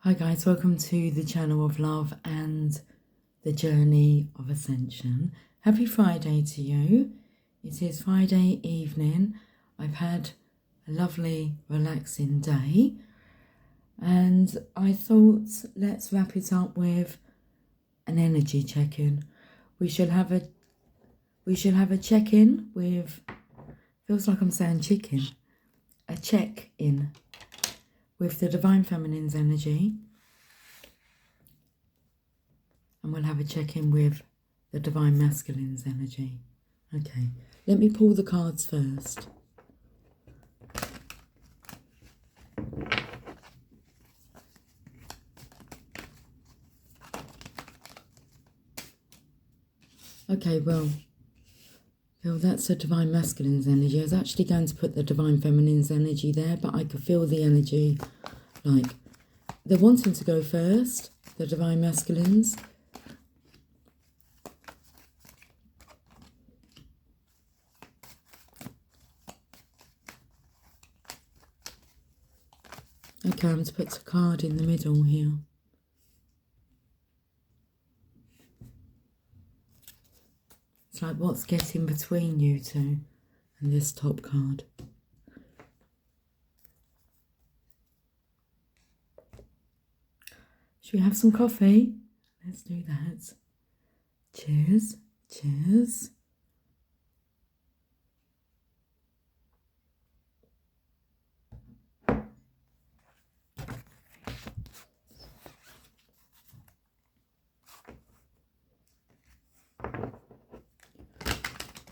Hi guys, welcome to the channel of love and the journey of ascension. Happy Friday to you. It is Friday evening. I've had a lovely relaxing day and I thought let's wrap it up with an energy check-in. We should have a check-in with, feels like I'm saying chicken, a check-in with the Divine Feminine's energy, and we'll have a check-in with the Divine Masculine's energy. Okay, let me pull the cards first. Okay, well, that's the Divine Masculine's energy. I was actually going to put the Divine Feminine's energy there, but I could feel the energy, like, they're wanting to go first, the Divine Masculines. Okay, I'm going to put a card in the middle here. It's like what's getting between you two and this top card. Should we have some coffee? Let's do that. Cheers. Cheers.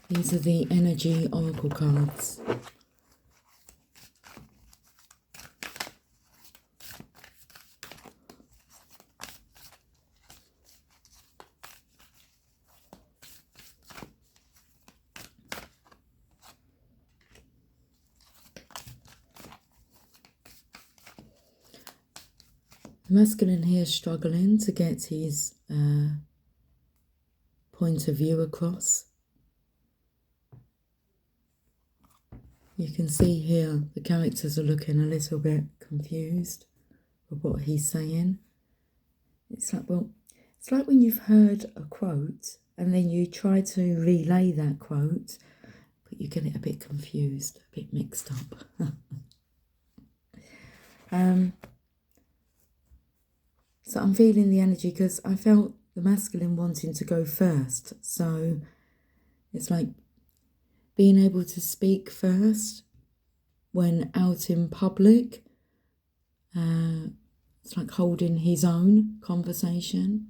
These are the energy oracle cards. The masculine here is struggling to get his point of view across. You can see here the characters are looking a little bit confused with what he's saying. It's like, well, it's like when you've heard a quote and then you try to relay that quote, but you get it a bit confused, a bit mixed up. So I'm feeling the energy because I felt the masculine wanting to go first. So it's like being able to speak first when out in public. It's like holding his own conversation.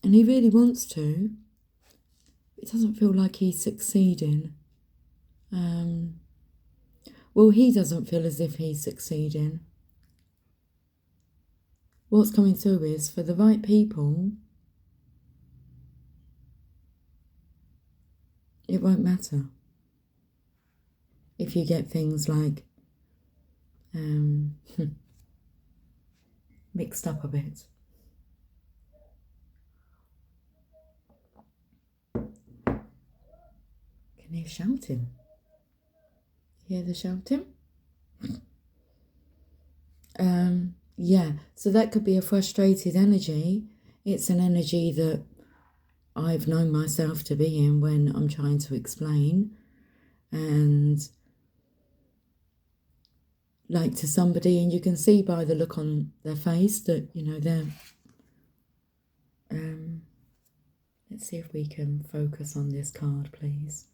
And he really wants to. It doesn't feel like he's succeeding. Well, he doesn't feel as if he's succeeding. What's coming through is for the right people, it won't matter if you get things like mixed up a bit. Can you hear shouting? Hear the shouting? Yeah, so that could be a frustrated energy. It's an energy that I've known myself to be in when I'm trying to explain. And like to somebody, and you can see by the look on their face that, you know, they're... let's see if we can focus on this card, please.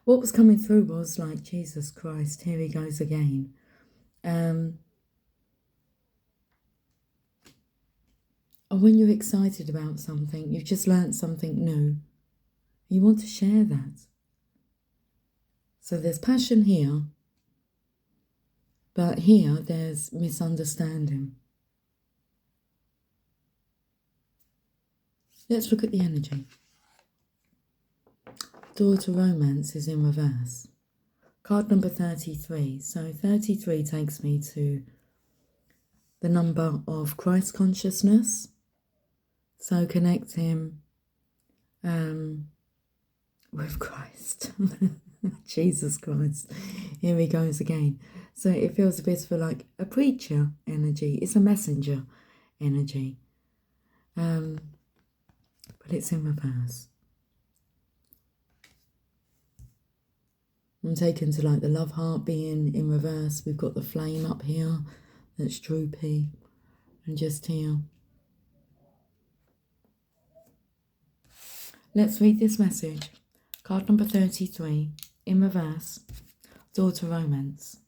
What was coming through was like, Jesus Christ, here he goes again. Or when you're excited about something, you've just learnt something new. You want to share that. So there's passion here, but here there's misunderstanding. Let's look at the energy. Door to Romance is in reverse. Card number 33. So 33 takes me to the number of Christ consciousness. So connect him with Christ. Jesus Christ. Here he goes again. So it feels a bit for like a preacher energy. It's a messenger energy. But it's in reverse. I'm taken to like the love heart being in reverse. We've got the flame up here that's droopy. And just here. Let's read this message. Card number 33, in reverse, Daughter Romance.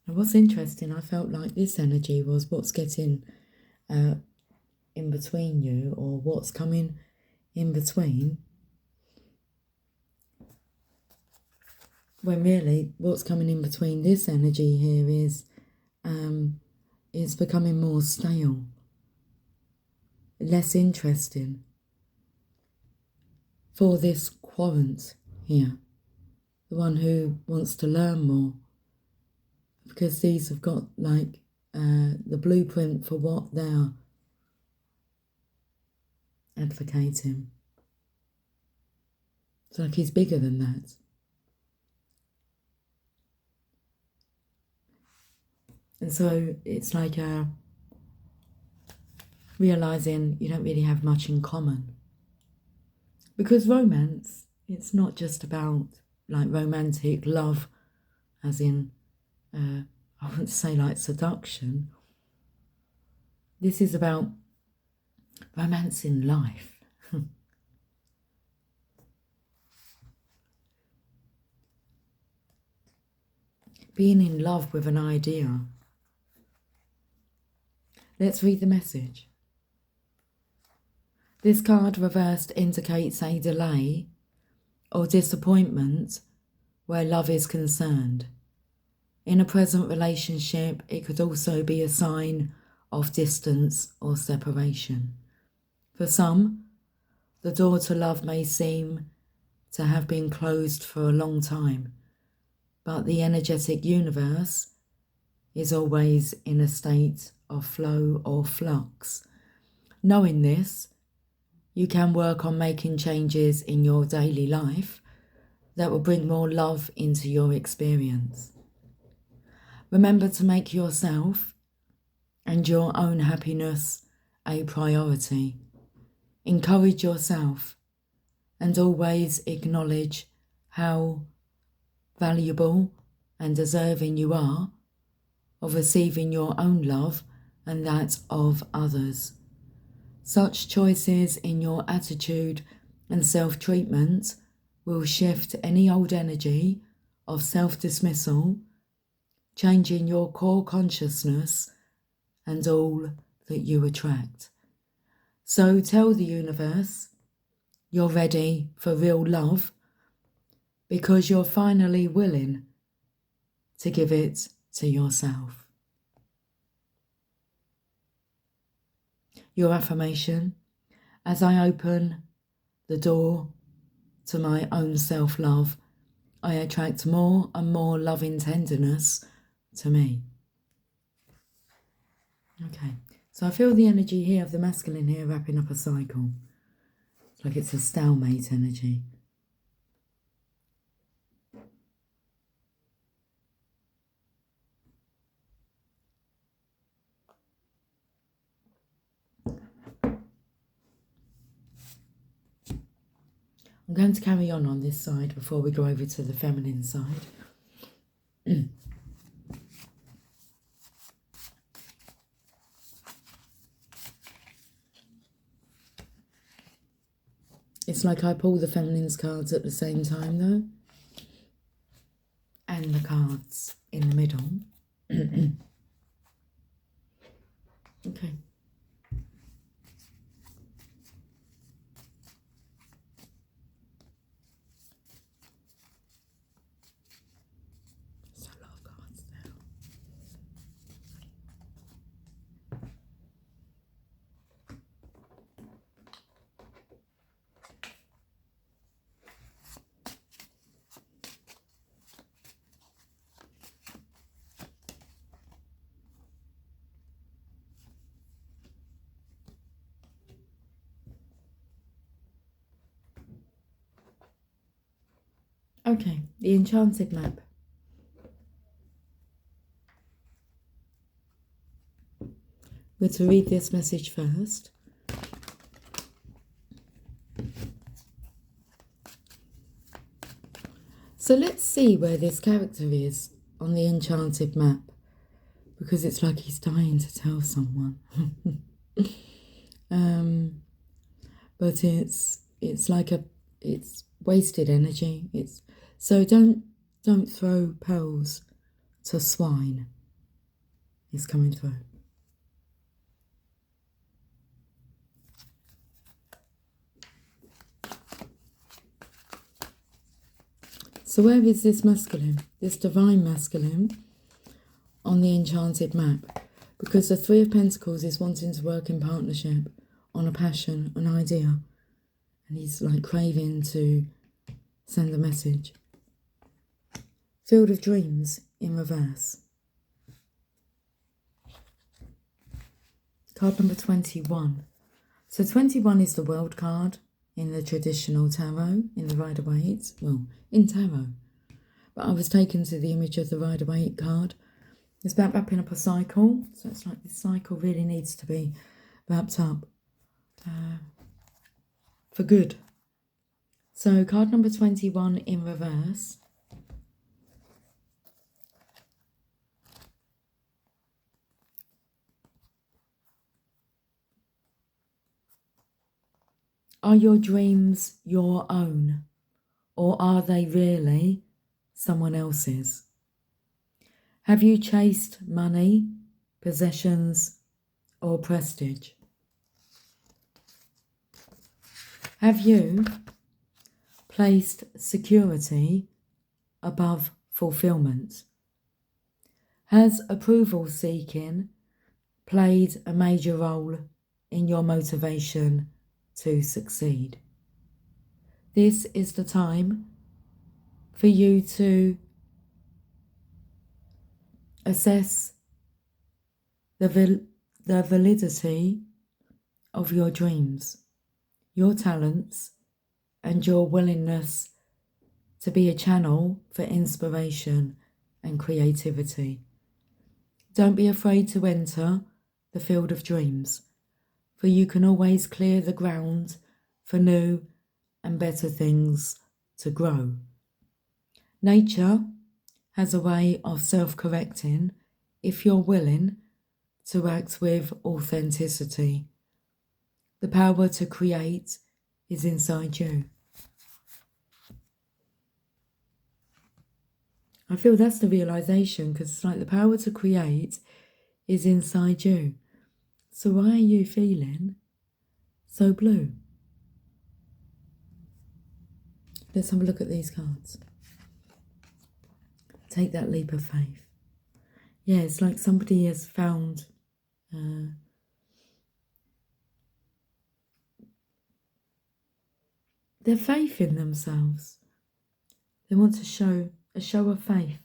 Now what's interesting, I felt like this energy was what's getting in between you, or what's coming in between, when really what's coming in between this energy here is it's becoming more stale, less interesting for this querent here, the one who wants to learn more, because these have got like the blueprint for what they're advocating. It's like he's bigger than that. And so it's like realising you don't really have much in common. Because romance, it's not just about like romantic love, as in, I wouldn't say like seduction. This is about romance in life. Being in love with an idea. Let's read the message. This card reversed indicates a delay or disappointment where love is concerned. In a present relationship, it could also be a sign of distance or separation. For some, the door to love may seem to have been closed for a long time, but the energetic universe is always in a state of flow or flux. Knowing this, you can work on making changes in your daily life that will bring more love into your experience. Remember to make yourself and your own happiness a priority. Encourage yourself and always acknowledge how valuable and deserving you are of receiving your own love and that of others. Such choices in your attitude and self-treatment will shift any old energy of self-dismissal, changing your core consciousness and all that you attract. So tell the universe you're ready for real love because you're finally willing to give it to yourself. Your affirmation: as I open the door to my own self-love, I attract more and more loving tenderness to me. Okay, so I feel the energy here of the masculine here wrapping up a cycle. It's like it's a stalemate energy. I'm going to carry on this side before we go over to the feminine side. It's like I pull the feminine's cards at the same time though. And the cards in the middle. Okay. There's a lot of cards there. Okay, the enchanted map. We're to read this message first. So let's see where this character is on the enchanted map, because it's like he's dying to tell someone. But it's like it's wasted energy. So don't throw pearls to swine. It's coming through. So where is this masculine, this divine masculine on the enchanted map? Because the Three of Pentacles is wanting to work in partnership on a passion, an idea. And he's like craving to send a message. Field of Dreams in reverse. Card number 21. So 21 is the World card in the traditional tarot, in the Rider-Waite. Well, in tarot. But I was taken to the image of the Rider-Waite card. It's about wrapping up a cycle. So it's like this cycle really needs to be wrapped up for good. So card number 21 in reverse. Are your dreams your own, or are they really someone else's? Have you chased money, possessions, or prestige? Have you placed security above fulfillment? Has approval seeking played a major role in your motivation to succeed? This is the time for you to assess the validity of your dreams, your talents, and your willingness to be a channel for inspiration and creativity. Don't be afraid to enter the field of dreams, for you can always clear the ground for new and better things to grow. Nature has a way of self-correcting if you're willing to act with authenticity. The power to create is inside you. I feel that's the realization, because it's like the power to create is inside you. So why are you feeling so blue? Let's have a look at these cards. Take that leap of faith. Yeah, it's like somebody has found their faith in themselves. They want to show a show of faith.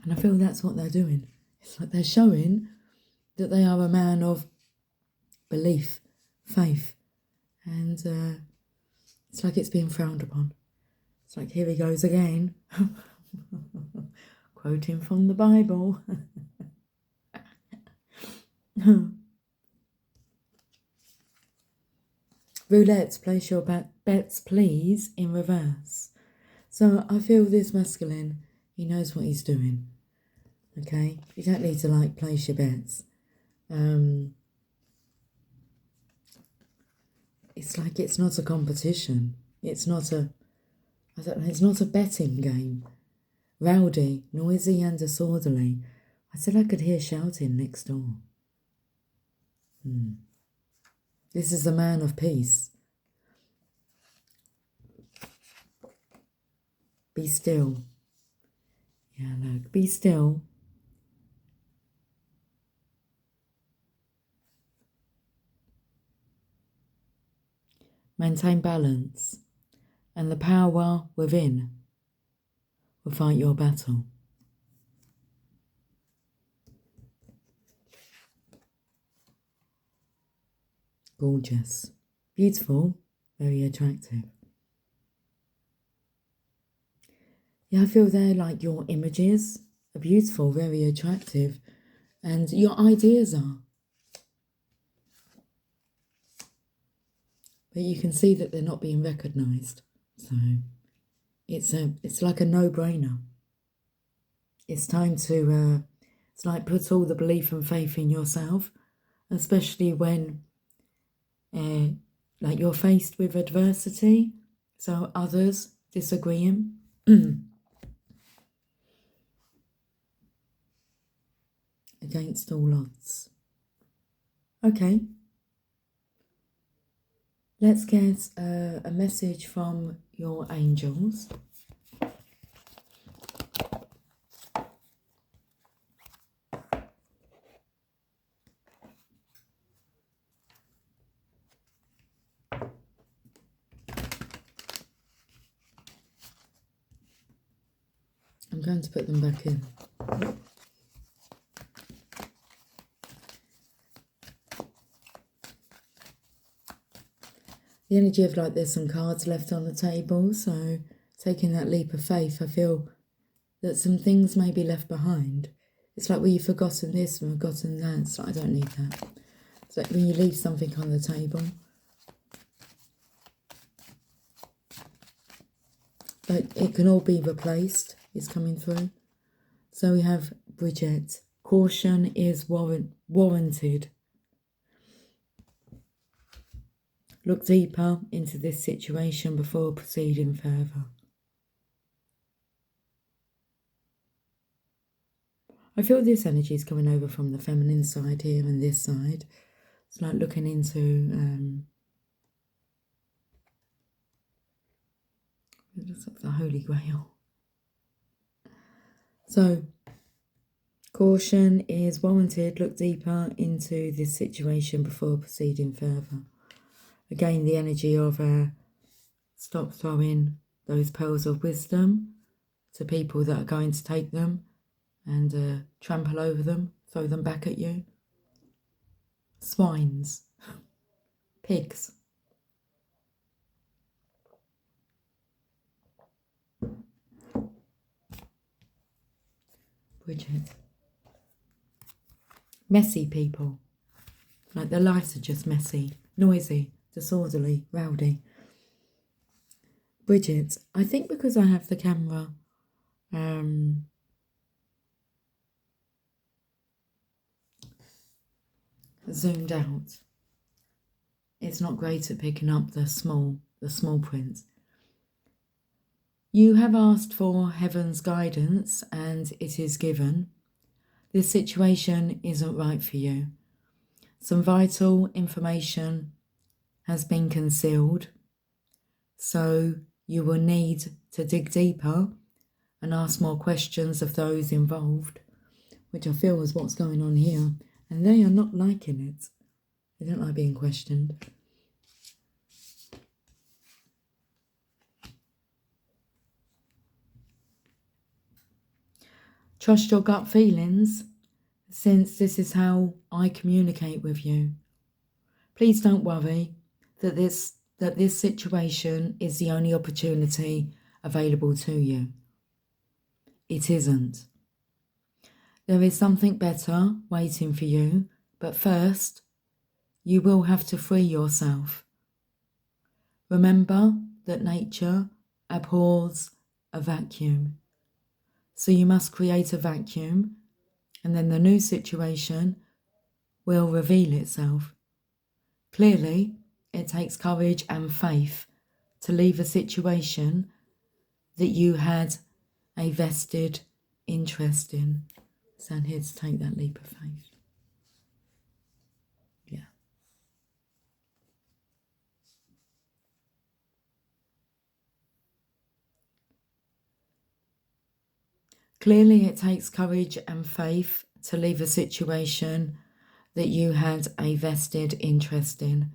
And I feel that's what they're doing. It's like they're showing that they are a man of belief, faith. And it's like it's being frowned upon. It's like, here he goes again. Quoting from the Bible. Roulette, place your bets, please, in reverse. So I feel this masculine, he knows what he's doing. Okay? You don't need to, like, place your bets. It's like it's not a competition. It's not a betting game. Rowdy, noisy and disorderly. I said I could hear shouting next door. This is a man of peace. Be still. Yeah, look, be still. Maintain balance, and the power within will fight your battle. Gorgeous. Beautiful. very attractive. Yeah, I feel they're like your images are beautiful, very attractive, and your ideas are. But you can see that they're not being recognised. So it's like a no-brainer. It's time to it's like put all the belief and faith in yourself, especially when like you're faced with adversity, so others disagreeing. Against all odds. Okay. Let's get a message from your angels. I'm going to put them back in. The energy of like there's some cards left on the table, so taking that leap of faith, I feel that some things may be left behind. It's like, well, you've forgotten this and forgotten that. It's like, I don't need that. It's like when you leave something on the table. But it can all be replaced. It's coming through. So we have Bridget. Caution is warranted. Look deeper into this situation before proceeding further. I feel this energy is coming over from the feminine side here and this side. It's like looking into the Holy Grail. So, caution is warranted. Look deeper into this situation before proceeding further. Again, the energy of stop throwing those pearls of wisdom to people that are going to take them and trample over them, throw them back at you. Swines, pigs. Bridget. Messy people. Like their lives are just messy, noisy, disorderly, rowdy. Bridget, I think because I have the camera zoomed out, it's not great at picking up the small print. You have asked for heaven's guidance and it is given. This situation isn't right for you. Some vital information has been concealed, so you will need to dig deeper and ask more questions of those involved, which I feel is what's going on here, and they are not liking it. They don't like being questioned. Trust your gut feelings, since this is how I communicate with you. Please don't worry that this situation is the only opportunity available to you. It isn't. There is something better waiting for you, but first, you will have to free yourself. Remember that nature abhors a vacuum. So you must create a vacuum, and then the new situation will reveal itself. Clearly, it takes courage and faith to leave a situation that you had a vested interest in. So I'm here to take that leap of faith. Yeah. Clearly, it takes courage and faith to leave a situation that you had a vested interest in.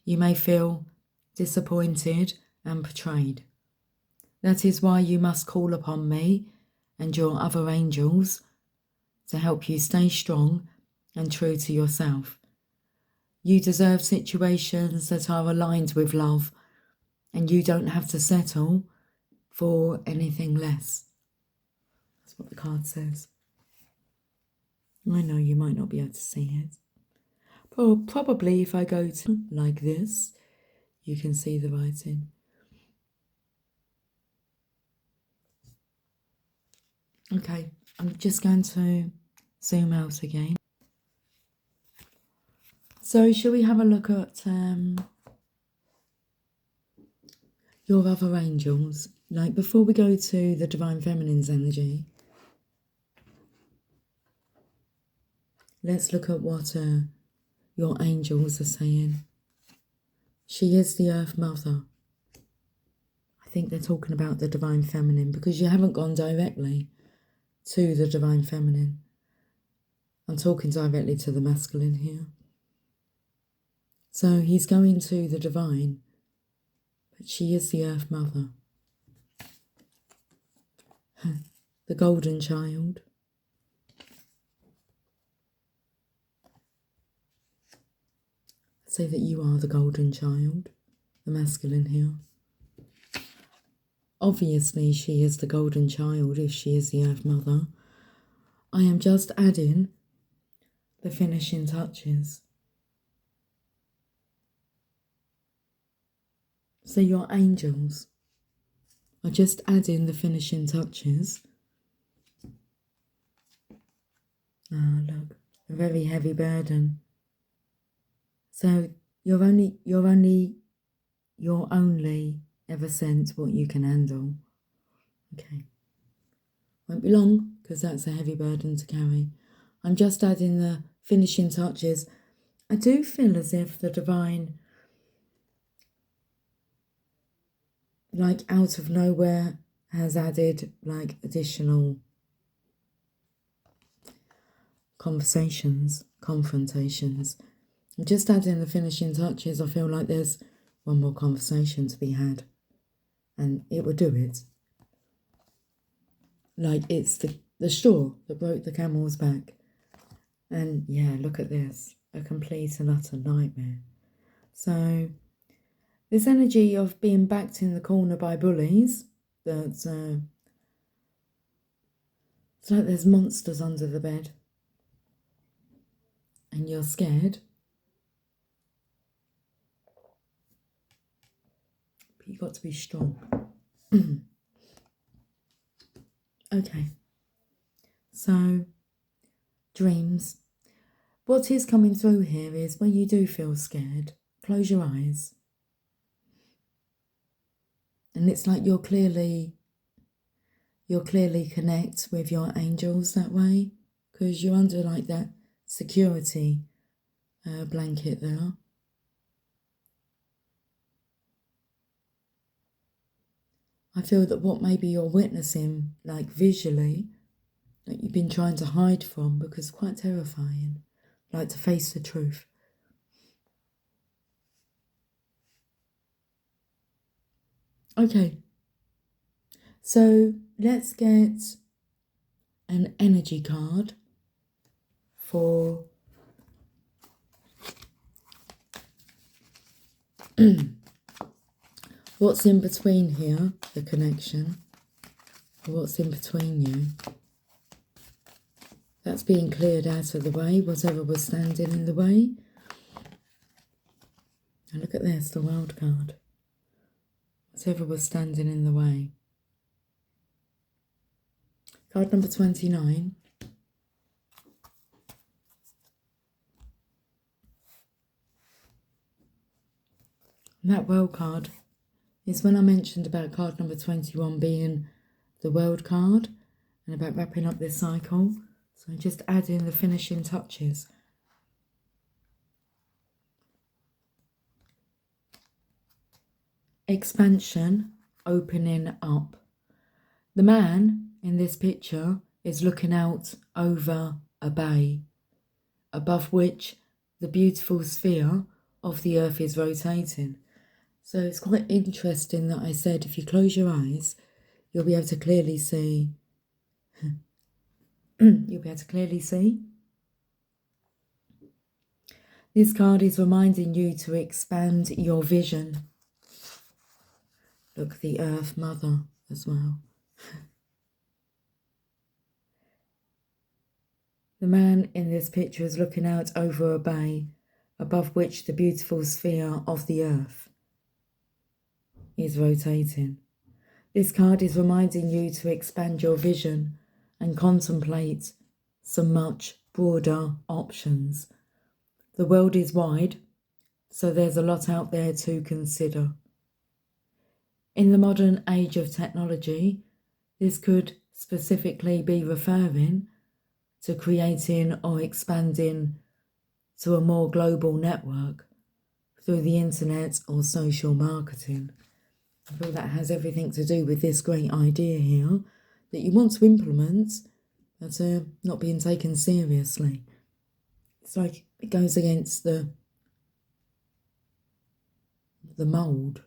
You may feel disappointed and betrayed. That is why you must call upon me and your other angels to help you stay strong and true to yourself. You deserve situations that are aligned with love And you don't have to settle for anything less. That's what the card says. I know you might not be able to see it. Probably if I go to like this, you can see the writing. Okay, I'm just going to zoom out again. So shall we have a look at your other angels? Like before we go to the Divine Feminine's energy, let's look at what your angels are saying. She is the Earth Mother. I think they're talking about the Divine Feminine because you haven't gone directly to the Divine Feminine. I'm talking directly to the masculine here. So he's going to the Divine, but she is the Earth Mother. The Golden Child. Say that you are the Golden Child, the masculine here. Obviously, she is the Golden Child if she is the Earth Mother. I am just adding the finishing touches. So your angels are just adding the finishing touches. Ah, look, a very heavy burden. So you're only ever sent what you can handle. Okay. Won't be long because that's a heavy burden to carry. I'm just adding the finishing touches. I do feel as if the Divine, like out of nowhere, has added like additional confrontations. I'm just adding the finishing touches. I feel like there's one more conversation to be had and it will do it. Like it's the straw that broke the camel's back. And yeah, look at this. A complete and utter nightmare. So this energy of being backed in the corner by bullies, that's it's like there's monsters under the bed. And you're scared. But you've got to be strong. Okay. So, dreams. What is coming through here is when you do feel scared, close your eyes. And it's like you'll clearly connect with your angels that way because you're under like that security blanket there. I feel that what maybe you're witnessing, like visually, that you've been trying to hide from because it's quite terrifying, like to face the truth. Okay, so let's get an energy card for what's in between here, the connection, or what's in between you. That's being cleared out of the way, whatever was standing in the way. And look at this, the World card. Whatever was standing in the way. Card number 29. And that World card is when I mentioned about card number 21 being the World card and about wrapping up this cycle. So just add in the finishing touches. Expansion, opening up. The man in this picture is looking out over a bay, above which the beautiful sphere of the earth is rotating. So it's quite interesting that I said if you close your eyes, you'll be able to clearly see. You'll be able to clearly see. This card is reminding you to expand your vision. Look, the Earth Mother as well. The man in this picture is looking out over a bay, above which the beautiful sphere of the Earth is rotating. This card is reminding you to expand your vision and contemplate some much broader options. The world is wide, so there's a lot out there to consider. In the modern age of technology, this could specifically be referring to creating or expanding to a more global network through the internet or social marketing. I feel that has everything to do with this great idea here that you want to implement, but not being taken seriously. It's like it goes against the mould.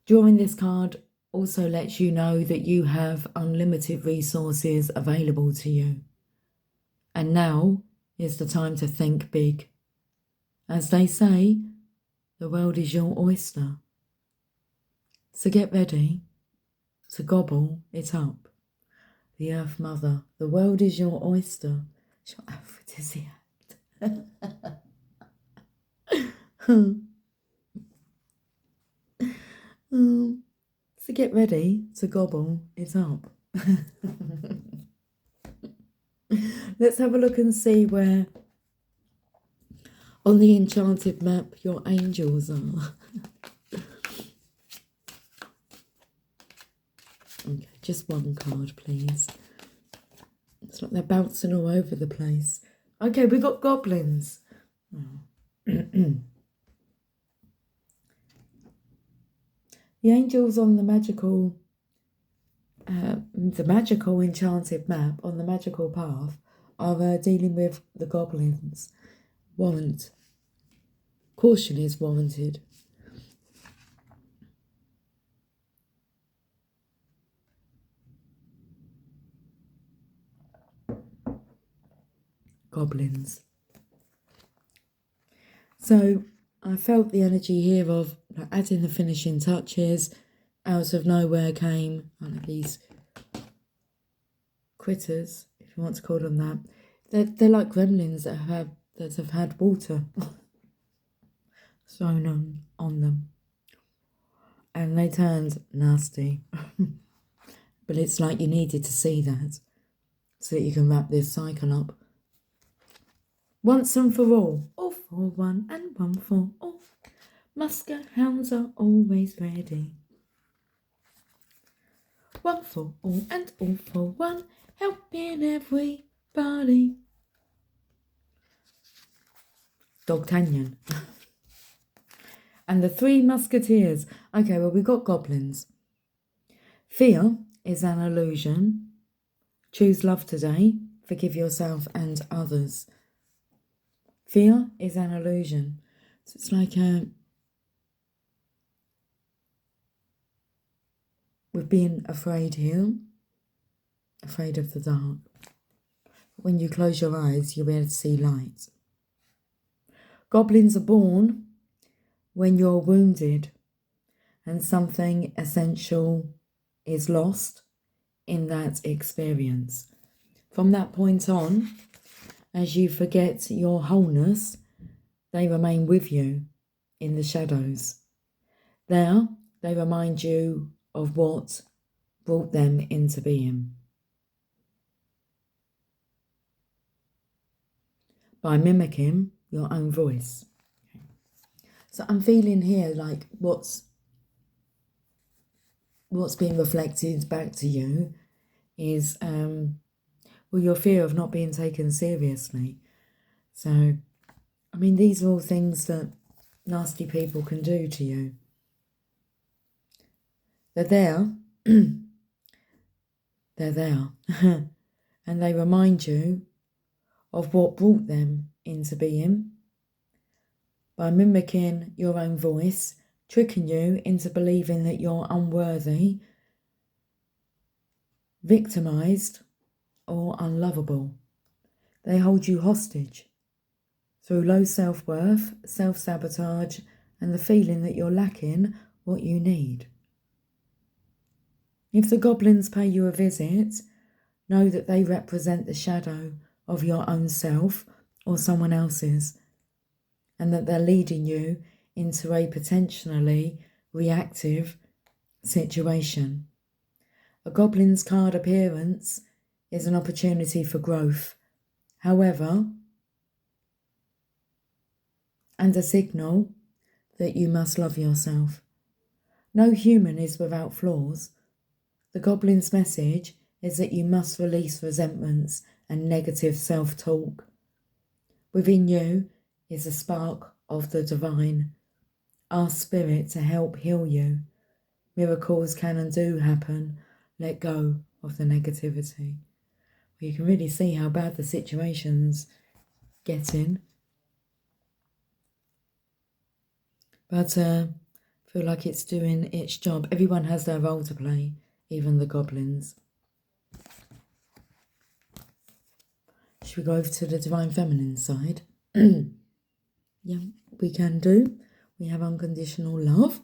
Drawing this card also lets you know that you have unlimited resources available to you. And now is the time to think big. As they say, the world is your oyster. So get ready to gobble it up. The Earth Mother, the world is your oyster. It's your aphrodisiac. So get ready to gobble it up. Let's have a look and see where on the enchanted map your angels are. Okay, just one card, please. It's like they're bouncing all over the place. Okay, we got goblins. Oh. The angels on the magical enchanted map on the magical path are dealing with the goblins. Caution is warranted. Goblins. So I felt the energy here of adding the finishing touches. Out of nowhere came one of these critters, if you want to call them that. They're like gremlins that have had water thrown on them, and they turned nasty. But it's like you needed to see that so that you can wrap this cycle up. Once and for all for one and one for all. Musker hounds are always ready. One for all and all for one, helping everybody. D'Artagnan. And the Three Musketeers. Okay, well, we've got goblins. Fear is an illusion. Choose love today. Forgive yourself and others. Fear is an illusion. So it's like we've been afraid here. Afraid of the dark. When you close your eyes, you'll be able to see light. Goblins are born when you're wounded and something essential is lost in that experience. From that point on, as you forget your wholeness, they remain with you in the shadows. There, they remind you of what brought them into being. By mimicking your own voice. So I'm feeling here like what's being reflected back to you is your fear of not being taken seriously. So, I mean, these are all things that nasty people can do to you. They're there. They're there. And they remind you of what brought them into being by mimicking your own voice, tricking you into believing that you're unworthy, victimised, or unlovable. They hold you hostage. through low self-worth, self-sabotage, and the feeling that you're lacking what you need. If the goblins pay you a visit, know that they represent the shadow of your own self or someone else's, and that they're leading you into a potentially reactive situation. A goblin's card appearance is an opportunity for growth. However, and a signal that you must love yourself. No human is without flaws. The goblin's message is that you must release resentments and negative self-talk. Within you is a spark of the divine. Ask Spirit to help heal you. Miracles can and do happen. Let go of the negativity. You can really see how bad the situation's getting. But I feel like it's doing its job. Everyone has their role to play, even the goblins. Should we go over to the divine feminine side? Yeah, we can do. We have unconditional love.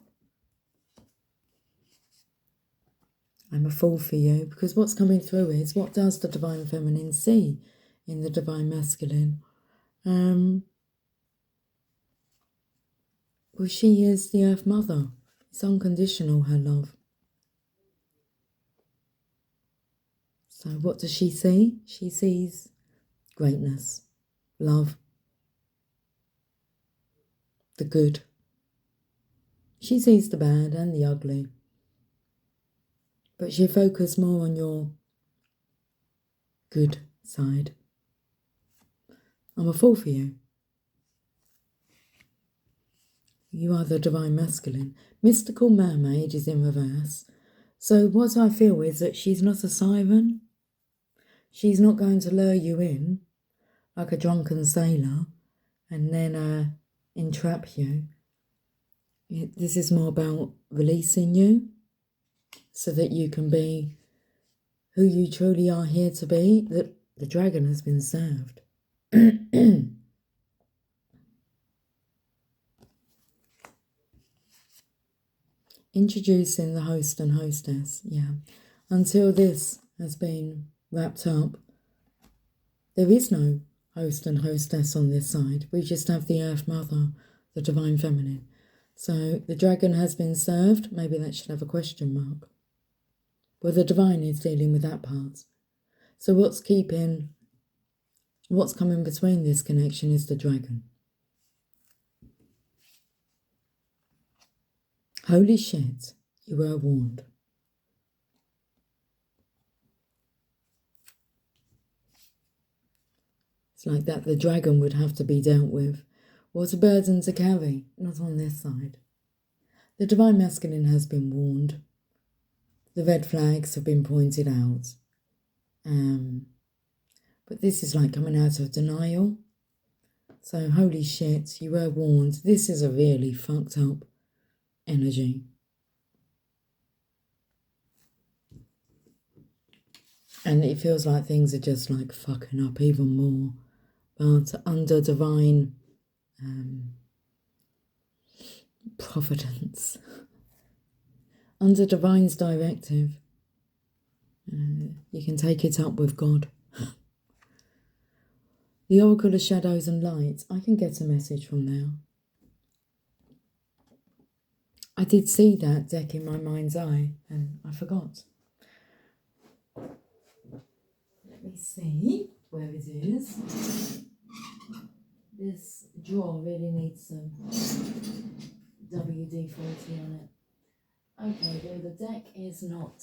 I'm a fool for you, because what's coming through is, what does the divine feminine see in the divine masculine? Well, she is the Earth Mother. It's unconditional, her love. So what does she see? She sees greatness, love, the good. She sees the bad and the ugly. But she focuses more on your good side. I'm a fool for you. You are the divine masculine. Mystical mermaid is in reverse. So what I feel is that she's not a siren. She's not going to lure you in like a drunken sailor and then entrap you. This is more about releasing you so that you can be who you truly are here to be. The dragon has been served. Introducing the host and hostess, yeah. Until this has been wrapped up, there is no host and hostess on this side. We just have the Earth Mother, the divine feminine. So the dragon has been served. Maybe that should have a question mark. Well, the divine is dealing with that part. So what's coming between this connection is the dragon. Holy shit, you were warned. It's like that the dragon would have to be dealt with. What a burden to carry, not on this side. The divine masculine has been warned. The red flags have been pointed out. But this is like coming out of denial. So holy shit, you were warned. This is a really fucked up energy. And it feels like things are just like fucking up even more. But under divine providence, under divine's directive, you can take it up with God. The Oracle of Shadows and Light. I can get a message from there. I did see that deck in my mind's eye and I forgot. Let me see where it is. This drawer really needs some WD-40 on it. Okay, well the deck is not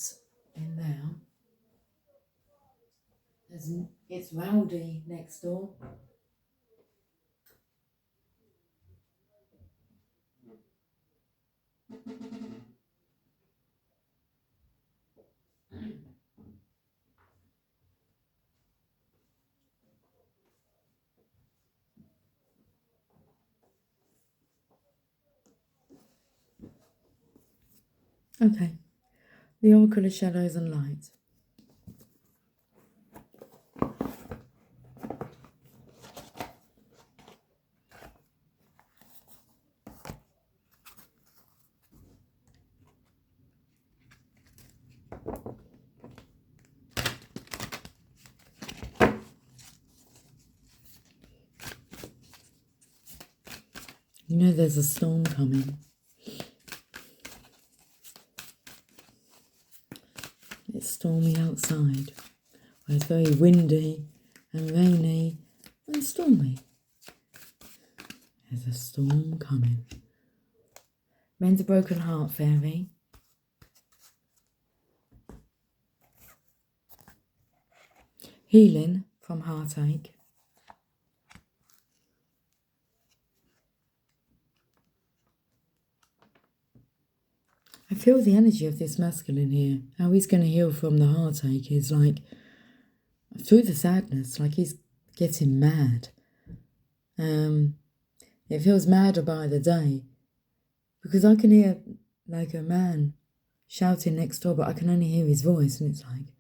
in there. It's rowdy next door. Okay, the Oracle of Shadows and Light. You know there's a storm coming. It's stormy outside. It's very windy and rainy and stormy. There's a storm coming. Mend a broken heart, fairy. Healing from heartache. I feel the energy of this masculine here. How he's going to heal from the heartache is like through the sadness, like he's getting mad. It feels madder by the day because I can hear like a man shouting next door, but I can only hear his voice, and it's like,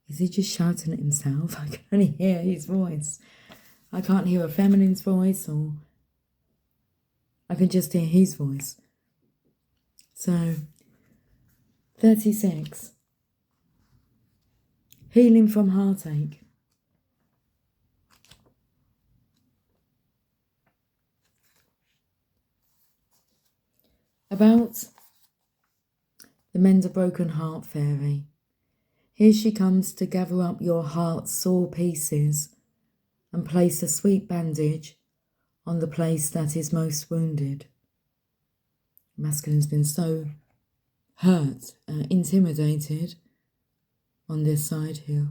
is he just shouting at himself? I can only hear his voice. I can't hear a feminine's voice, or I can just hear his voice. So, 36. Healing from heartache. About the Mend a Broken Heart fairy. Here she comes to gather up your heart's sore pieces and place a sweet bandage on the place that is most wounded. Masculine's been so hurt, intimidated on this side here.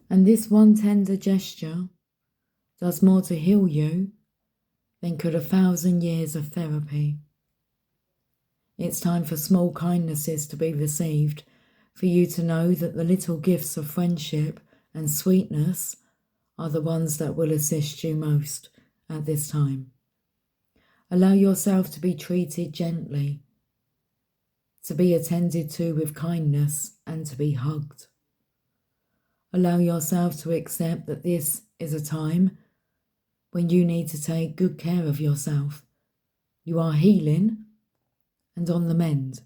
And this one tender gesture does more to heal you than could 1,000 years of therapy. It's time for small kindnesses to be received, for you to know that the little gifts of friendship and sweetness are the ones that will assist you most at this time. Allow yourself to be treated gently, to be attended to with kindness, and to be hugged. Allow yourself to accept that this is a time when you need to take good care of yourself. You are healing and on the mend,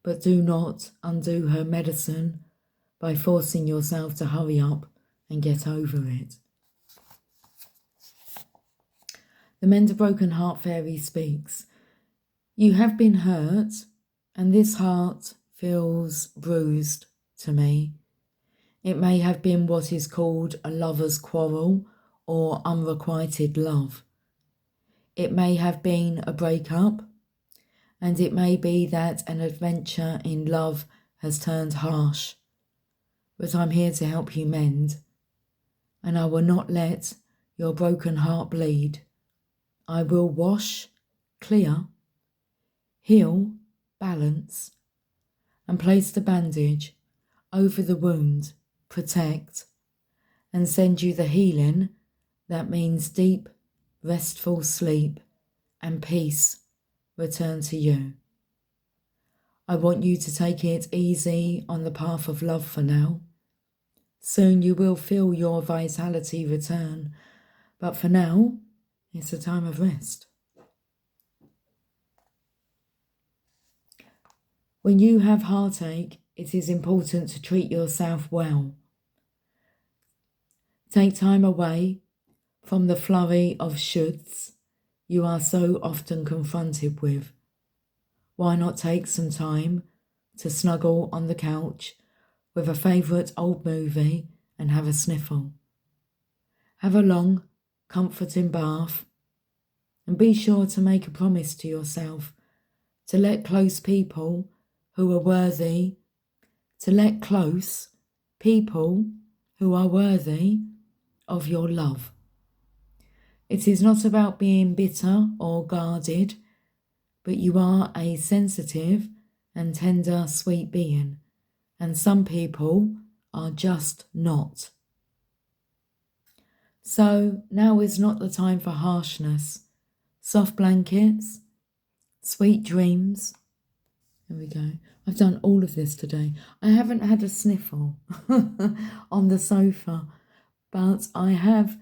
but do not undo her medicine by forcing yourself to hurry up and get over it. The Mend a Broken Heart fairy speaks. You have been hurt, and this heart feels bruised to me. It may have been what is called a lover's quarrel or unrequited love. It may have been a breakup, and it may be that an adventure in love has turned harsh. But I'm here to help you mend, and I will not let your broken heart bleed. I will wash, clear, heal, balance, and place the bandage over the wound, protect, and send you the healing that means deep, restful sleep and peace return to you. I want you to take it easy on the path of love for now. Soon you will feel your vitality return, but for now, it's a time of rest. When you have heartache, it is important to treat yourself well. Take time away from the flurry of shoulds you are so often confronted with. Why not take some time to snuggle on the couch with a favourite old movie and have a sniffle? Have a long, comforting bath, and be sure to make a promise to yourself to let close people who are worthy, of your love. It is not about being bitter or guarded, but you are a sensitive and tender, sweet being, and some people are just not. So now is not the time for harshness. Soft blankets, sweet dreams. There we go. I've done all of this today. I haven't had a sniffle on the sofa, but I have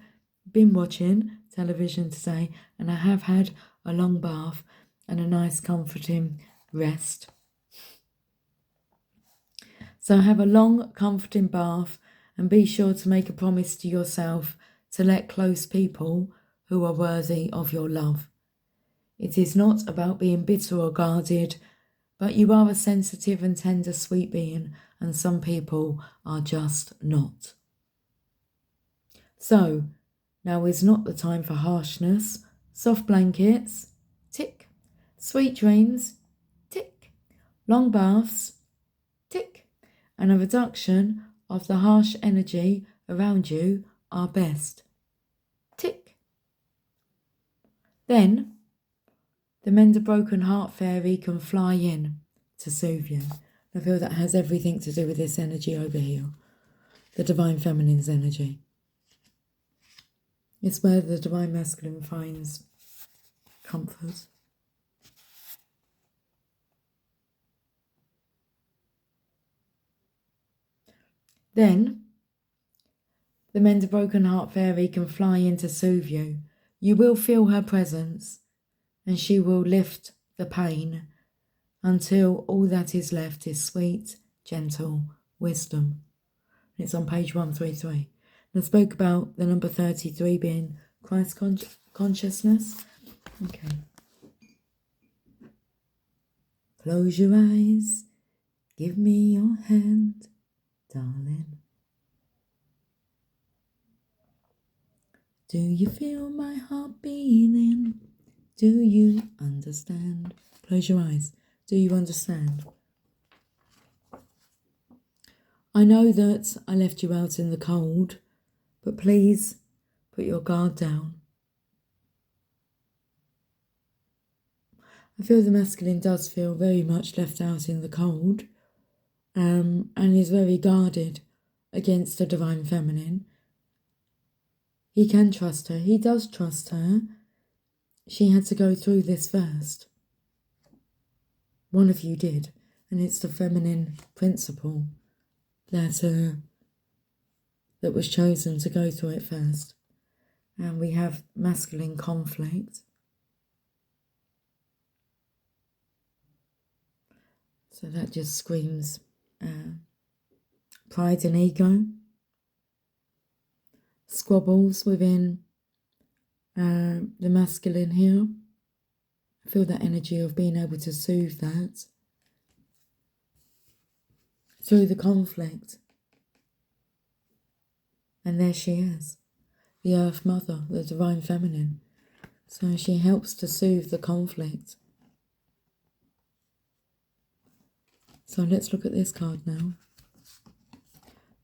been watching television today, and I have had a long bath, and a nice comforting rest. So have a long comforting bath and be sure to make a promise to yourself to let close people who are worthy of your love. It is not about being bitter or guarded, but you are a sensitive and tender sweet being, and some people are just not. So, now is not the time for harshness. Soft blankets, tick. Sweet dreams, tick. Long baths, tick. And a reduction of the harsh energy around you are best, tick. Then, the Mend a Broken Heart Fairy can fly in to soothe you. I feel that has everything to do with this energy over here, the Divine Feminine's energy. It's where the Divine Masculine finds comfort. Then, the Mend a Broken Heart Fairy can fly in to soothe you. You will feel her presence, and she will lift the pain until all that is left is sweet, gentle wisdom. It's on page 133. And I spoke about the number 33 being Christ consciousness. Okay. Close your eyes. Give me your hand, darling. Do you feel my heart beating? Do you understand? Close your eyes. Do you understand? I know that I left you out in the cold, but please put your guard down. I feel the masculine does feel very much left out in the cold, and is very guarded against the Divine Feminine. He can trust her. He does trust her. She had to go through this first. One of you did, and it's the feminine principle that was chosen to go through it first. And we have masculine conflict. So that just screams pride and ego. Squabbles within the masculine here. I feel that energy of being able to soothe that through the conflict. And there she is, the Earth Mother, the Divine Feminine. So she helps to soothe the conflict. So let's look at this card now.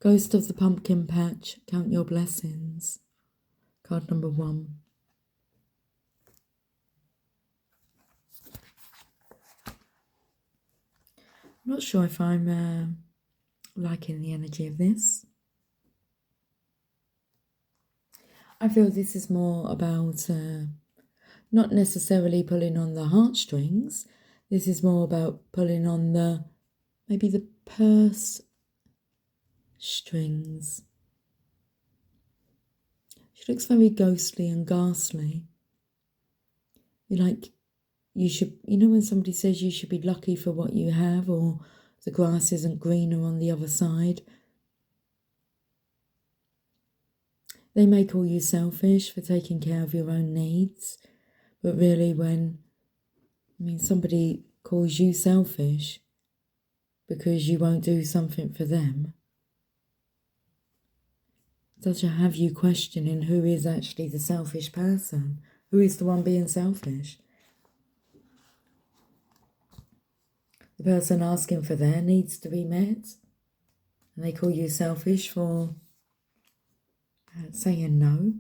Ghost of the Pumpkin Patch, count your blessings. Card number 1. I'm not sure if I'm liking the energy of this. I feel this is more about not necessarily pulling on the heartstrings. This is more about pulling on maybe the purse strings. She looks very ghostly and ghastly. You should, when somebody says you should be lucky for what you have, or the grass isn't greener on the other side. They may call you selfish for taking care of your own needs, but really somebody calls you selfish because you won't do something for them, does it have you questioning who is actually the selfish person? Who is the one being selfish? The person asking for their needs to be met, and they call you selfish for saying no.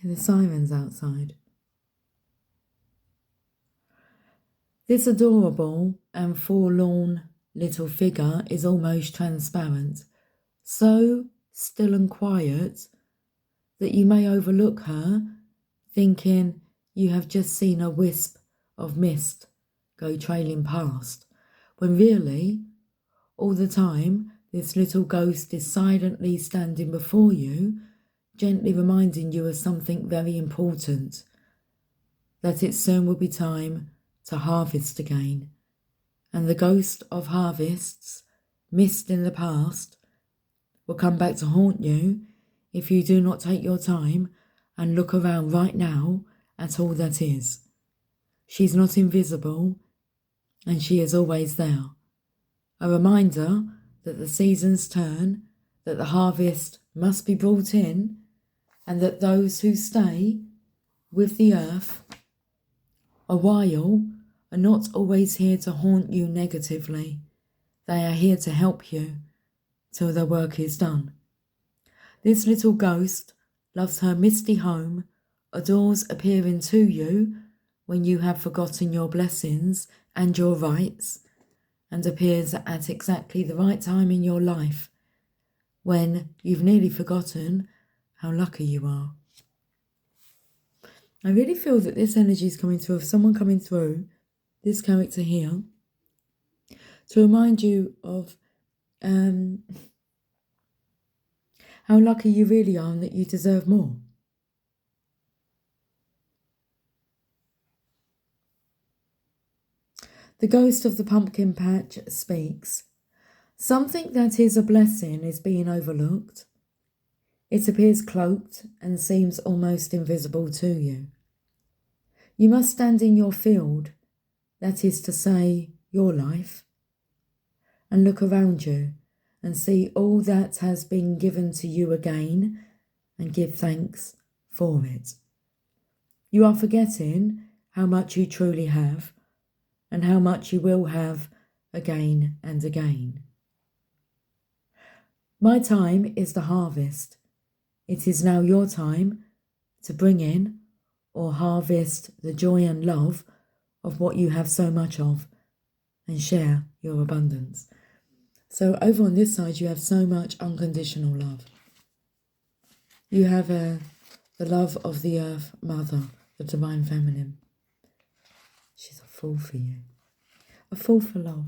The sirens outside. This adorable and forlorn little figure is almost transparent, so still and quiet that you may overlook her, thinking you have just seen a wisp of mist go trailing past, when really, all the time, This little ghost is silently standing before you, gently reminding you of something very important, that it soon will be time to harvest again. And the ghost of harvests missed in the past will come back to haunt you if you do not take your time and look around right now at all that is. She's not invisible, and she is always there. A reminder that the seasons turn, that the harvest must be brought in, and that those who stay with the earth a while are not always here to haunt you negatively. They are here to help you till their work is done. This little ghost loves her misty home, adores appearing to you when you have forgotten your blessings and your rights, and appears at exactly the right time in your life when you've nearly forgotten how lucky you are. I really feel that this energy is coming through, of someone coming through, this character here, to remind you of how lucky you really are and that you deserve more. The ghost of the pumpkin patch speaks. Something that is a blessing is being overlooked. It appears cloaked and seems almost invisible to you. You must stand in your field, that is to say, your life, and look around you and see all that has been given to you again and give thanks for it. You are forgetting how much you truly have and how much you will have again and again. My time is the harvest. It is now your time to bring in or harvest the joy and love of what you have so much of and share your abundance. So over on this side, you have so much unconditional love. You have the love of the Earth Mother, the Divine Feminine. She's a fool for you. A fool for love.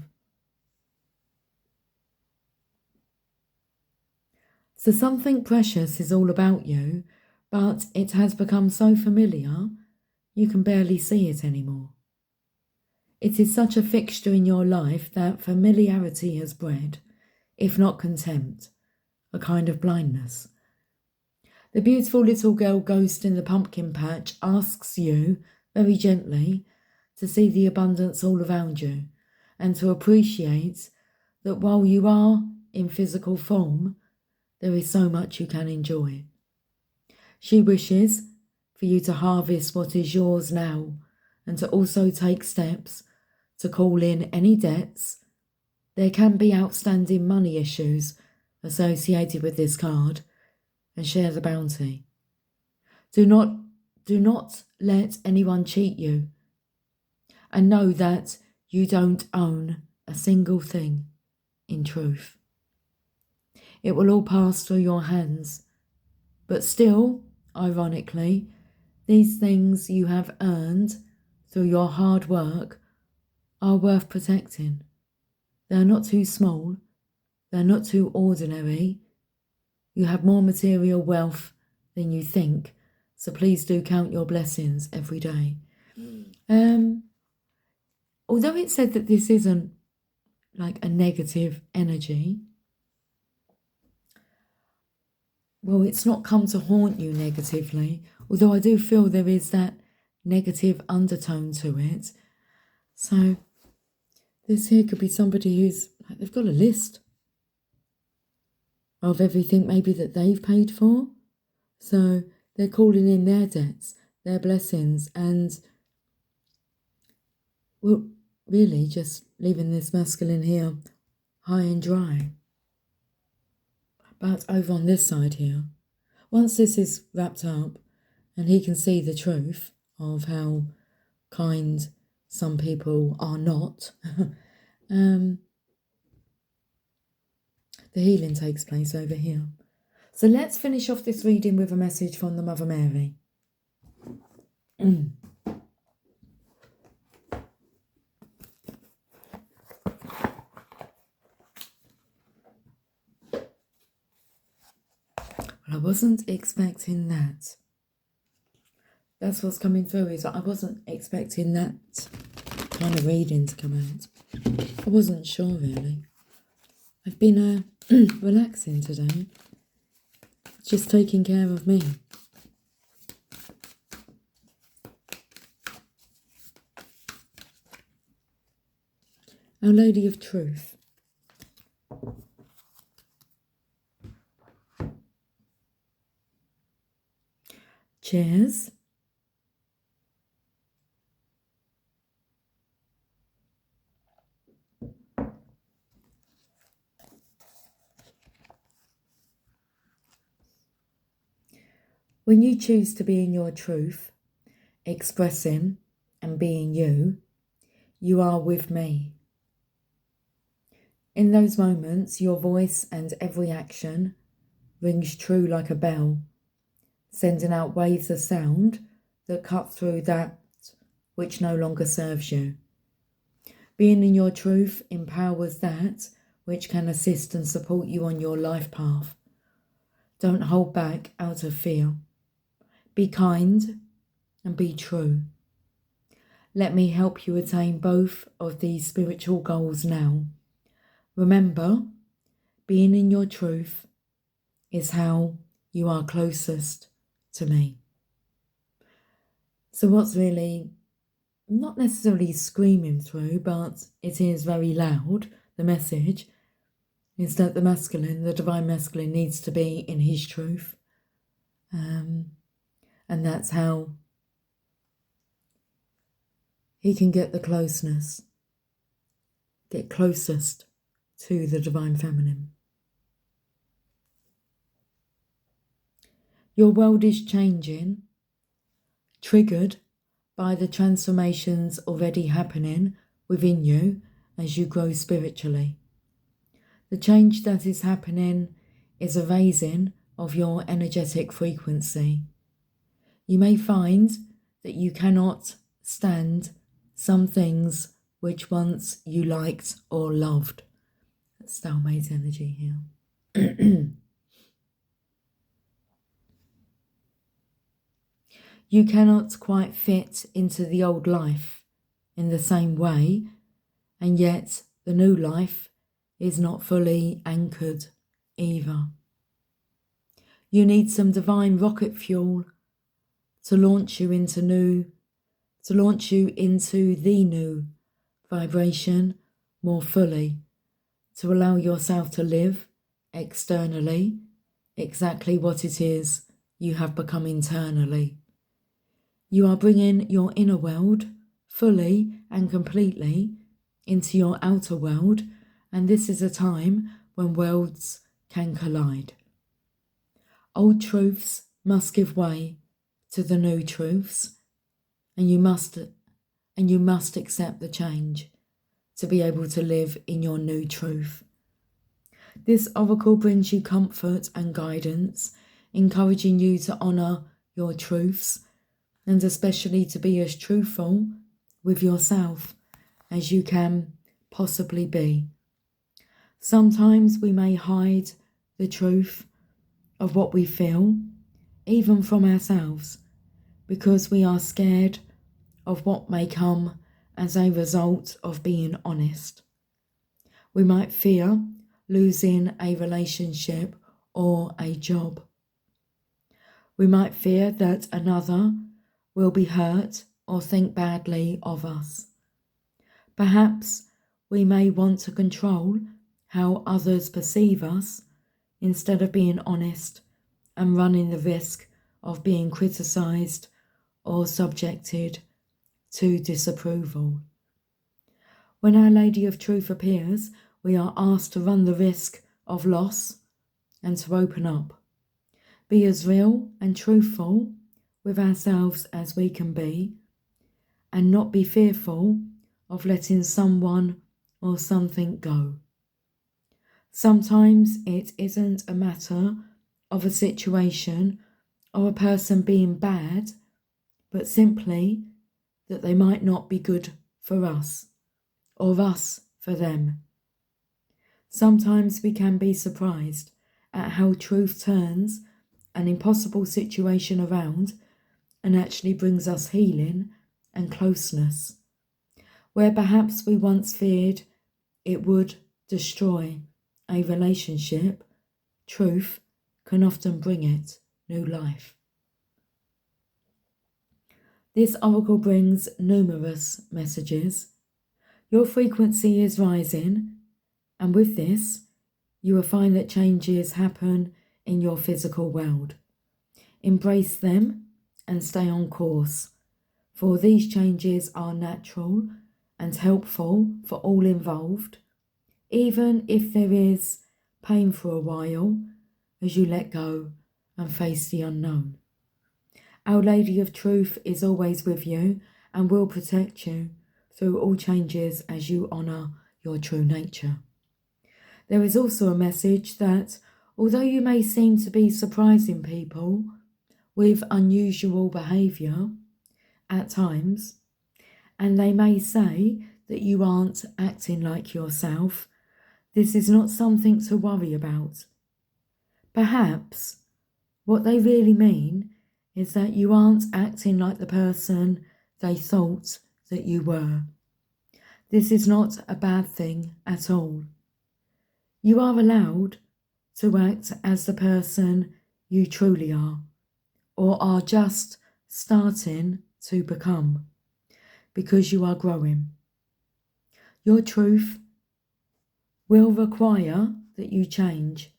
So something precious is all about you, but it has become so familiar, you can barely see it anymore. It is such a fixture in your life that familiarity has bred, if not contempt, a kind of blindness. The beautiful little girl ghost in the pumpkin patch asks you, very gently, to see the abundance all around you and to appreciate that while you are in physical form, there is so much you can enjoy. She wishes for you to harvest what is yours now and to also take steps to call in any debts. There can be outstanding money issues associated with this card, and share the bounty. Do not let anyone cheat you, and know that you don't own a single thing in truth. It will all pass through your hands, but still, ironically, these things you have earned through your hard work are worth protecting. They're not too small, they're not too ordinary. You have more material wealth than you think, so please do count your blessings every day. Although it said that this isn't like a negative energy, well, it's not come to haunt you negatively, although I do feel there is that negative undertone to it. So this here could be somebody who's, like, they've got a list of everything maybe that they've paid for. So they're calling in their debts, their blessings, and, well, really just leaving this masculine here high and dry. But over on this side here, once this is wrapped up and he can see the truth of how kind some people are not, the healing takes place over here. So let's finish off this reading with a message from the Mother Mary. I wasn't expecting that. That's what's coming through, is that I wasn't expecting that kind of reading to come out. I wasn't sure, really. I've been relaxing today. Just taking care of me. Our Lady of Truth. Cheers. When you choose to be in your truth, expressing and being you, you are with me. In those moments, your voice and every action rings true like a bell, sending out waves of sound that cut through that which no longer serves you. Being in your truth empowers that which can assist and support you on your life path. Don't hold back out of fear. Be kind and be true. Let me help you attain both of these spiritual goals now. Remember, being in your truth is how you are closest to me. So what's really not necessarily screaming through, but it is very loud, the message, is that the masculine, the divine masculine, needs to be in his truth. And that's how he can get the closeness, get closest to the divine feminine. Your world is changing, triggered by the transformations already happening within you as you grow spiritually. The change that is happening is a raising of your energetic frequency. You may find that you cannot stand some things which once you liked or loved. That's stalemate energy here. You cannot quite fit into the old life in the same way, and yet the new life is not fully anchored either. You need some divine rocket fuel to launch you into the new vibration more fully, to allow yourself to live externally exactly what it is you have become internally. You are bringing your inner world fully and completely into your outer world, and this is a time when worlds can collide. Old truths must give way to the new truths, and you must accept the change to be able to live in your new truth. This oracle brings you comfort and guidance, encouraging you to honour your truths, and especially to be as truthful with yourself as you can possibly be. Sometimes we may hide the truth of what we feel, even from ourselves, because we are scared of what may come as a result of being honest. We might fear losing a relationship or a job. We might fear that another will be hurt or think badly of us. Perhaps we may want to control how others perceive us instead of being honest and running the risk of being criticised or subjected to disapproval. When Our Lady of Truth appears, we are asked to run the risk of loss and to open up. Be as real and truthful with ourselves as we can be, and not be fearful of letting someone or something go. Sometimes it isn't a matter of a situation or a person being bad, but simply that they might not be good for us, or us for them. Sometimes we can be surprised at how truth turns an impossible situation around and actually brings us healing and closeness. Where perhaps we once feared it would destroy a relationship, truth can often bring it new life. This oracle brings numerous messages. Your frequency is rising, and with this, you will find that changes happen in your physical world. Embrace them and stay on course, for these changes are natural and helpful for all involved, even if there is pain for a while as you let go and face the unknown. Our Lady of Truth is always with you and will protect you through all changes as you honour your true nature. There is also a message that although you may seem to be surprising people with unusual behaviour at times, and they may say that you aren't acting like yourself, this is not something to worry about. Perhaps what they really mean is that you aren't acting like the person they thought that you were. This is not a bad thing at all. You are allowed to act as the person you truly are, or are just starting to become, because you are growing. Your truth will require that you change,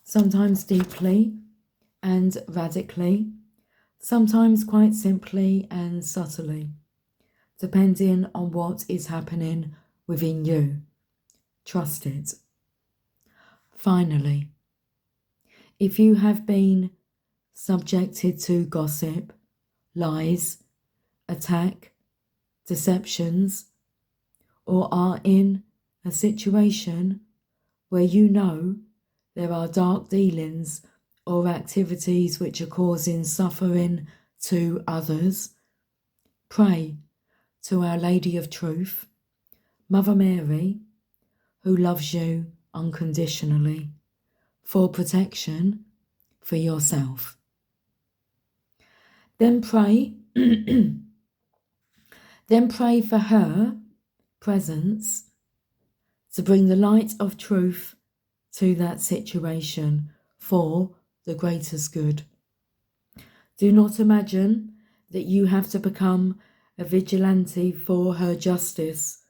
sometimes deeply and radically, sometimes quite simply and subtly, depending on what is happening within you. Trust it. Finally, if you have been subjected to gossip, lies, attack, deceptions, or are in a situation where you know there are dark dealings or activities which are causing suffering to others, pray to Our Lady of Truth, Mother Mary, who loves you unconditionally, for protection for yourself. Then pray, then pray for her presence to bring the light of truth to that situation for the greatest good. Do not imagine that you have to become a vigilante for her justice,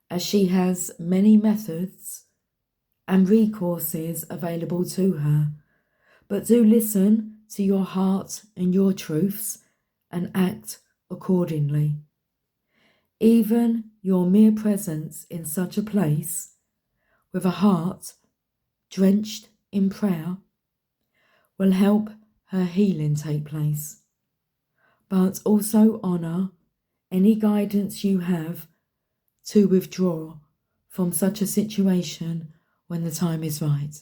as she has many methods and recourses available to her, but do listen to your heart and your truths and act accordingly. Even your mere presence in such a place, with a heart drenched in prayer, will help her healing take place, but also honour any guidance you have to withdraw from such a situation when the time is right.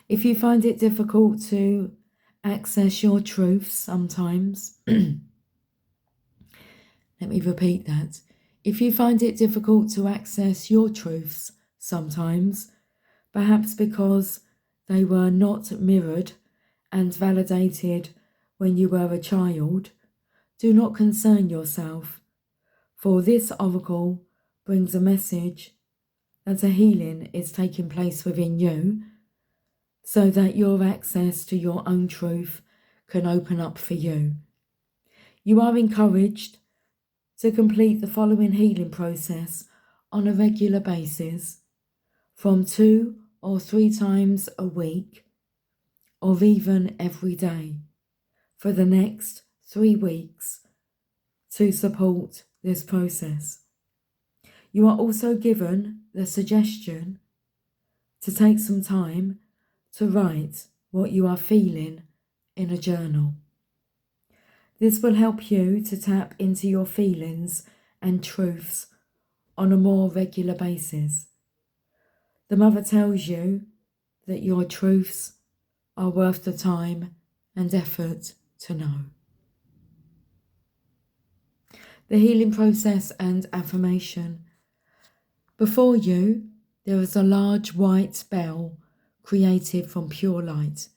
If you find it difficult to access your truth sometimes, let me repeat that. If you find it difficult to access your truths sometimes, perhaps because they were not mirrored and validated when you were a child, do not concern yourself, for this oracle brings a message that a healing is taking place within you, so that your access to your own truth can open up for you. You are encouraged to complete the following healing process on a regular basis, from 2 or 3 times a week, or even every day, for the next 3 weeks to support this process. You are also given the suggestion to take some time to write what you are feeling in a journal. This will help you to tap into your feelings and truths on a more regular basis. The Mother tells you that your truths are worth the time and effort to know. The healing process and affirmation. Before you, there is a large white bell created from pure light.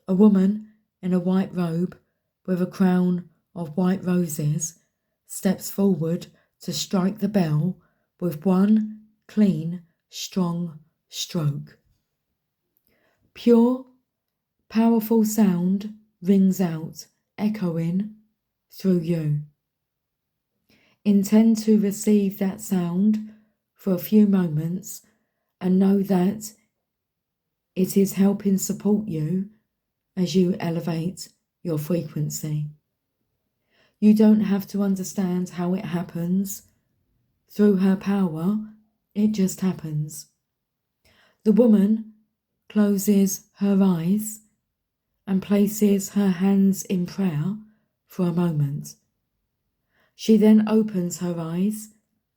A woman in a white robe with a crown of white roses steps forward to strike the bell with one clean, strong stroke. Pure, powerful sound rings out, echoing through you. Intend to receive that sound for a few moments and know that it is helping support you as you elevate your frequency. You don't have to understand how it happens. Through her power, it just happens. The woman closes her eyes and places her hands in prayer for a moment. She then opens her eyes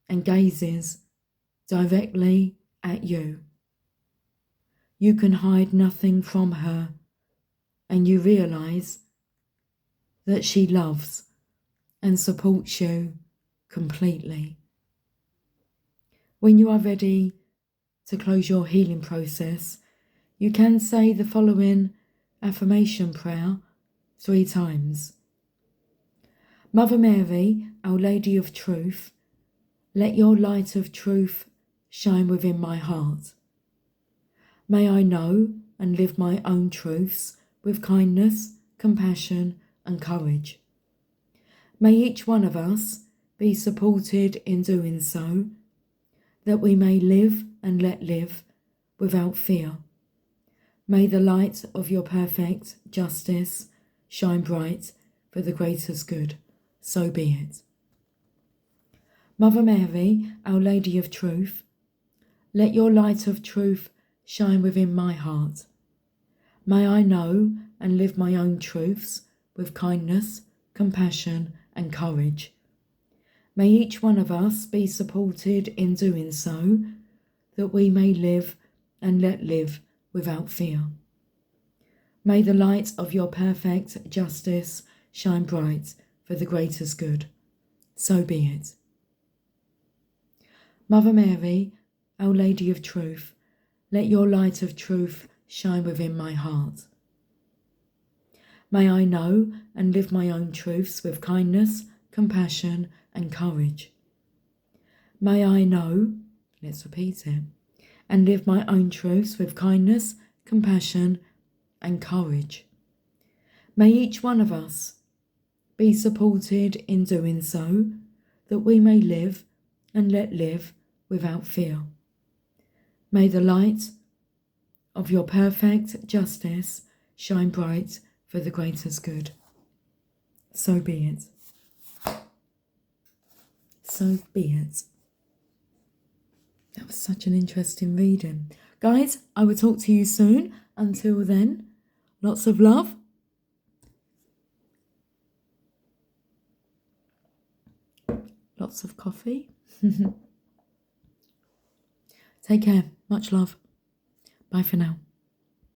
and gazes directly at you. You can hide nothing from her, and you realize that she loves and supports you completely. When you are ready to close your healing process, you can say the following affirmation prayer 3 times. Mother Mary, Our Lady of Truth, let your light of truth shine within my heart. May I know and live my own truths with kindness, compassion, and courage. May each one of us be supported in doing so, that we may live and let live without fear. May the light of your perfect justice shine bright for the greatest good. So be it. Mother Mary, Our Lady of Truth, let your light of truth shine within my heart. May I know and live my own truths with kindness, compassion, and courage. May each one of us be supported in doing so, that we may live and let live without fear. May the light of your perfect justice shine bright for the greatest good. So be it. Mother Mary, Our Lady of Truth, let your light of truth shine within my heart. May I know and live my own truths with kindness, compassion, and courage. May I know, let's repeat it, and live my own truths with kindness, compassion, and courage. May each one of us be supported in doing so, that we may live and let live without fear. May the light of your perfect justice shine bright for the greatest good. So be it. So be it. That was such an interesting reading. Guys, I will talk to you soon. Until then, lots of love. Lots of coffee. Take care. Much love. Bye for now.